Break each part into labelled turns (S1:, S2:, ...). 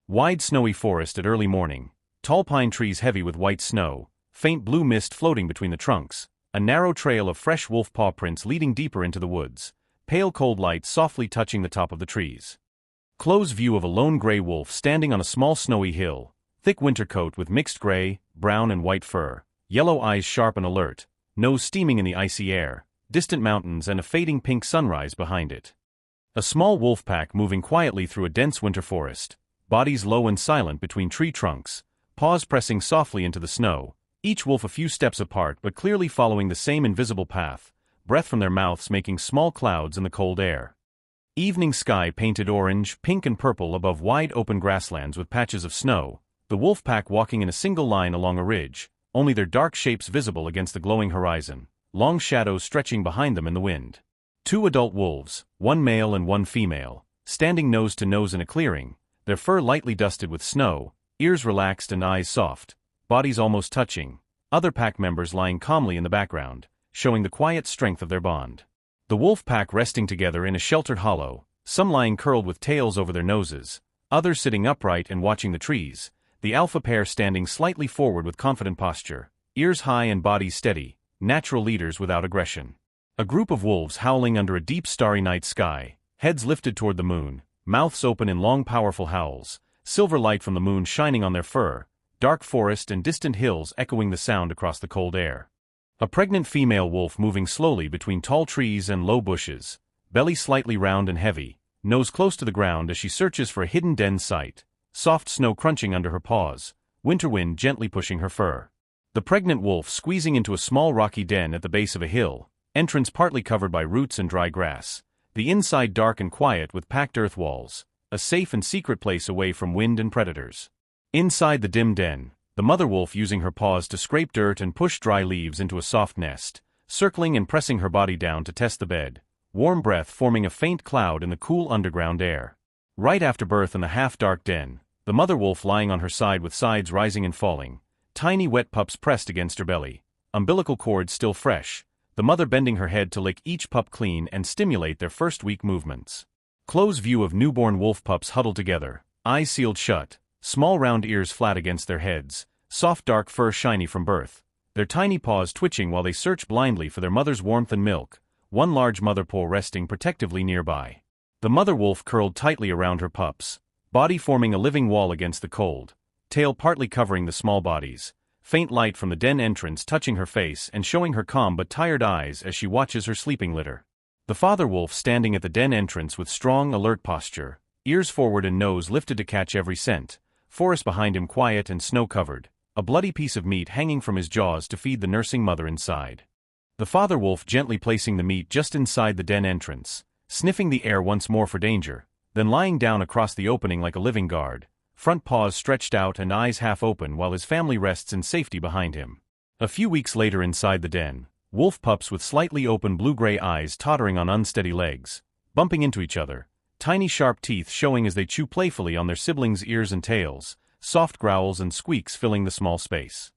S1: Wide snowy forest at early morning, tall pine trees heavy with white snow, faint blue mist floating between the trunks, a narrow trail of fresh wolf paw prints leading deeper into the woods, pale cold light softly touching the top of the trees. Close view of a lone gray wolf standing on a small snowy hill, thick winter coat with mixed gray, brown and white fur, yellow eyes sharp and alert, nose steaming in the icy air, distant mountains and a fading pink sunrise behind it. A small wolf pack moving quietly through a dense winter forest, bodies low and silent between tree trunks, paws pressing softly into the snow, each wolf a few steps apart but clearly following the same invisible path, breath from their mouths making small clouds in the cold air. Evening sky painted orange, pink and purple above wide open grasslands with patches of snow, the wolf pack walking in a single line along a ridge, only their dark shapes visible against the glowing horizon, long shadows stretching behind them in the wind. Two adult wolves, one male and one female, standing nose to nose in a clearing, their fur lightly dusted with snow, ears relaxed and eyes soft, bodies almost touching, other pack members lying calmly in the background, showing the quiet strength of their bond. The wolf pack resting together in a sheltered hollow, some lying curled with tails over their noses, others sitting upright and watching the trees, the alpha pair standing slightly forward with confident posture, ears high and bodies steady, natural leaders without aggression. A group of wolves howling under a deep starry night sky, heads lifted toward the moon, mouths open in long powerful howls, silver light from the moon shining on their fur, dark forest and distant hills echoing the sound across the cold air. A pregnant female wolf moving slowly between tall trees and low bushes, belly slightly round and heavy, nose close to the ground as she searches for a hidden den site, soft snow crunching under her paws, winter wind gently pushing her fur. The pregnant wolf squeezing into a small rocky den at the base of a hill, entrance partly covered by roots and dry grass, the inside dark and quiet with packed earth walls, a safe and secret place away from wind and predators. Inside the dim den, the mother wolf using her paws to scrape dirt and push dry leaves into a soft nest, circling and pressing her body down to test the bed, warm breath forming a faint cloud in the cool underground air. Right after birth in the half-dark den, the mother wolf lying on her side with sides rising and falling, tiny wet pups pressed against her belly, umbilical cord still fresh, the mother bending her head to lick each pup clean and stimulate their first week movements. Close view of newborn wolf pups huddled together, eyes sealed shut, small round ears flat against their heads, soft dark fur shiny from birth, their tiny paws twitching while they search blindly for their mother's warmth and milk, one large mother paw resting protectively nearby. The mother wolf curled tightly around her pups, body forming a living wall against the cold, tail partly covering the small bodies, faint light from the den entrance touching her face and showing her calm but tired eyes as she watches her sleeping litter. The father wolf standing at the den entrance with strong, alert posture, ears forward and nose lifted to catch every scent, forest behind him quiet and snow-covered, a bloody piece of meat hanging from his jaws to feed the nursing mother inside. The father wolf gently placing the meat just inside the den entrance, sniffing the air once more for danger, then lying down across the opening like a living guard, front paws stretched out and eyes half open while his family rests in safety behind him. A few weeks later inside the den, wolf pups with slightly open blue-gray eyes tottering on unsteady legs, bumping into each other, tiny sharp teeth showing as they chew playfully on their siblings' ears and tails, soft growls and squeaks filling the small space.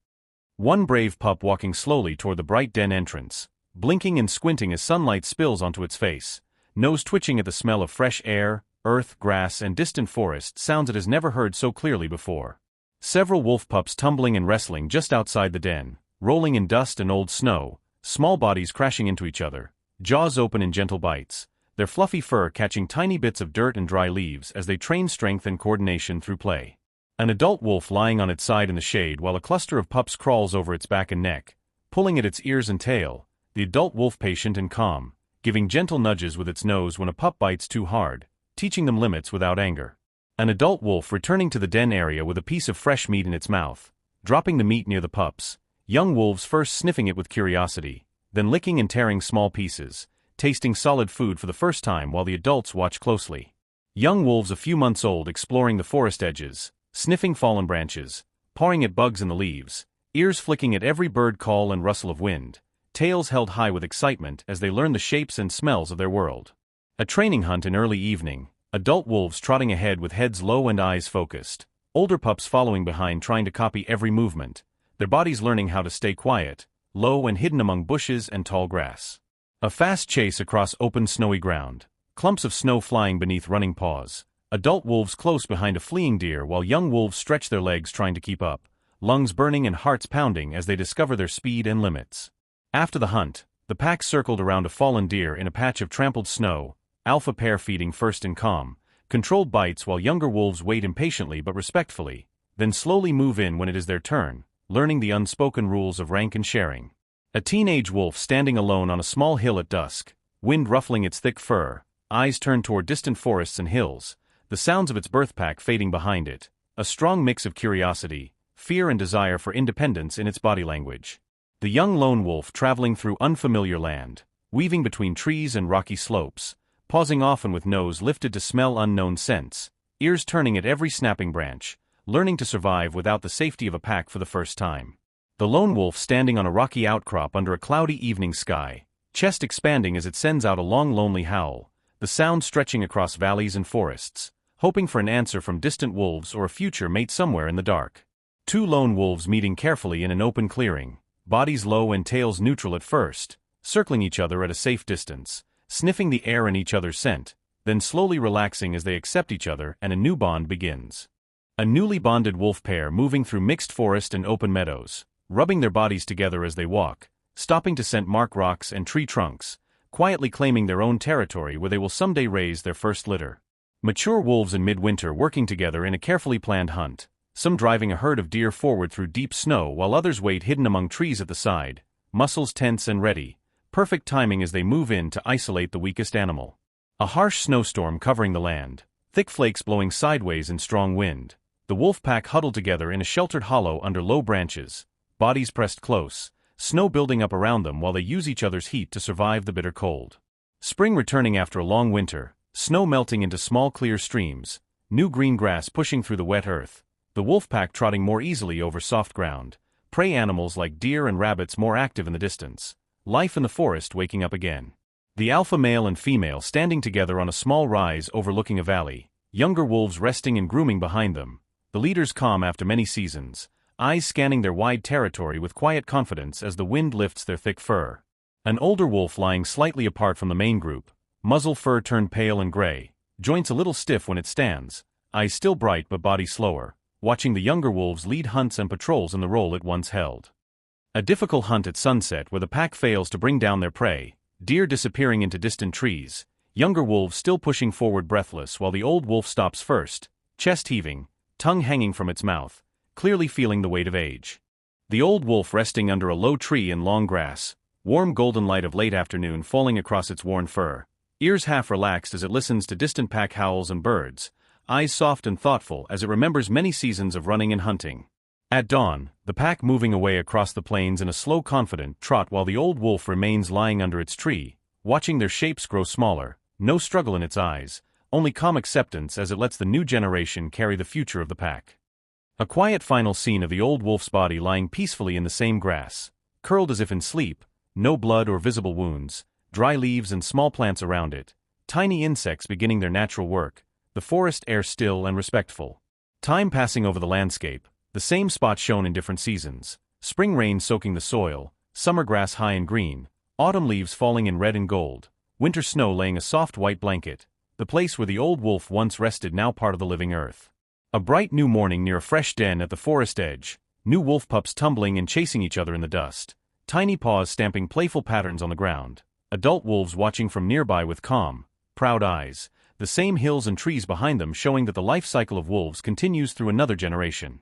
S1: One brave pup walking slowly toward the bright den entrance, blinking and squinting as sunlight spills onto its face, nose twitching at the smell of fresh air, earth, grass and distant forest, sounds it has never heard so clearly before. Several wolf pups tumbling and wrestling just outside the den, rolling in dust and old snow, small bodies crashing into each other, jaws open in gentle bites, their fluffy fur catching tiny bits of dirt and dry leaves as they train strength and coordination through play. An adult wolf lying on its side in the shade while a cluster of pups crawls over its back and neck, pulling at its ears and tail, the adult wolf patient and calm, giving gentle nudges with its nose when a pup bites too hard, teaching them limits without anger. An adult wolf returning to the den area with a piece of fresh meat in its mouth, dropping the meat near the pups, young wolves first sniffing it with curiosity, then licking and tearing small pieces, tasting solid food for the first time while the adults watch closely. Young wolves a few months old exploring the forest edges, sniffing fallen branches, pawing at bugs in the leaves, ears flicking at every bird call and rustle of wind, tails held high with excitement as they learn the shapes and smells of their world. A training hunt in early evening, adult wolves trotting ahead with heads low and eyes focused, older pups following behind trying to copy every movement, their bodies learning how to stay quiet, low and hidden among bushes and tall grass. A fast chase across open snowy ground, clumps of snow flying beneath running paws, adult wolves close behind a fleeing deer while young wolves stretch their legs trying to keep up, lungs burning and hearts pounding as they discover their speed and limits. After the hunt, the pack circled around a fallen deer in a patch of trampled snow, alpha pair feeding first in calm, controlled bites while younger wolves wait impatiently but respectfully, then slowly move in when it is their turn, learning the unspoken rules of rank and sharing. A teenage wolf standing alone on a small hill at dusk, wind ruffling its thick fur, eyes turned toward distant forests and hills, the sounds of its birth pack fading behind it, a strong mix of curiosity, fear and desire for independence in its body language. The young lone wolf traveling through unfamiliar land, weaving between trees and rocky slopes, pausing often with nose lifted to smell unknown scents, ears turning at every snapping branch, learning to survive without the safety of a pack for the first time. The lone wolf standing on a rocky outcrop under a cloudy evening sky, chest expanding as it sends out a long lonely howl, the sound stretching across valleys and forests, hoping for an answer from distant wolves or a future mate somewhere in the dark. Two lone wolves meeting carefully in an open clearing, bodies low and tails neutral at first, circling each other at a safe distance, sniffing the air and each other's scent, then slowly relaxing as they accept each other and a new bond begins. A newly bonded wolf pair moving through mixed forest and open meadows, rubbing their bodies together as they walk, stopping to scent mark rocks and tree trunks, quietly claiming their own territory where they will someday raise their first litter. Mature wolves in midwinter working together in a carefully planned hunt, some driving a herd of deer forward through deep snow while others wait hidden among trees at the side, muscles tense and ready, perfect timing as they move in to isolate the weakest animal. A harsh snowstorm covering the land, thick flakes blowing sideways in strong wind, the wolf pack huddled together in a sheltered hollow under low branches, bodies pressed close, snow building up around them while they use each other's heat to survive the bitter cold. Spring returning after a long winter, snow melting into small clear streams, new green grass pushing through the wet earth, the wolf pack trotting more easily over soft ground, prey animals like deer and rabbits more active in the distance, life in the forest waking up again. The alpha male and female standing together on a small rise overlooking a valley, younger wolves resting and grooming behind them, the leaders calm after many seasons, eyes scanning their wide territory with quiet confidence as the wind lifts their thick fur. An older wolf lying slightly apart from the main group, muzzle fur turned pale and gray, joints a little stiff when it stands, eyes still bright but body slower, watching the younger wolves lead hunts and patrols in the role it once held. A difficult hunt at sunset where the pack fails to bring down their prey, deer disappearing into distant trees, younger wolves still pushing forward breathless while the old wolf stops first, chest heaving, tongue hanging from its mouth, clearly feeling the weight of age. The old wolf resting under a low tree in long grass, warm golden light of late afternoon falling across its worn fur, ears half relaxed as it listens to distant pack howls and birds, eyes soft and thoughtful as it remembers many seasons of running and hunting. At dawn, the pack moving away across the plains in a slow confident trot while the old wolf remains lying under its tree, watching their shapes grow smaller, no struggle in its eyes, only calm acceptance as it lets the new generation carry the future of the pack. A quiet final scene of the old wolf's body lying peacefully in the same grass, curled as if in sleep, no blood or visible wounds, dry leaves and small plants around it, tiny insects beginning their natural work, the forest air still and respectful. Time passing over the landscape, the same spot shown in different seasons, spring rain soaking the soil, summer grass high and green, autumn leaves falling in red and gold, winter snow laying a soft white blanket, the place where the old wolf once rested now part of the living earth. A bright new morning near a fresh den at the forest edge, new wolf pups tumbling and chasing each other in the dust, tiny paws stamping playful patterns on the ground, adult wolves watching from nearby with calm, proud eyes, the same hills and trees behind them showing that the life cycle of wolves continues through another generation.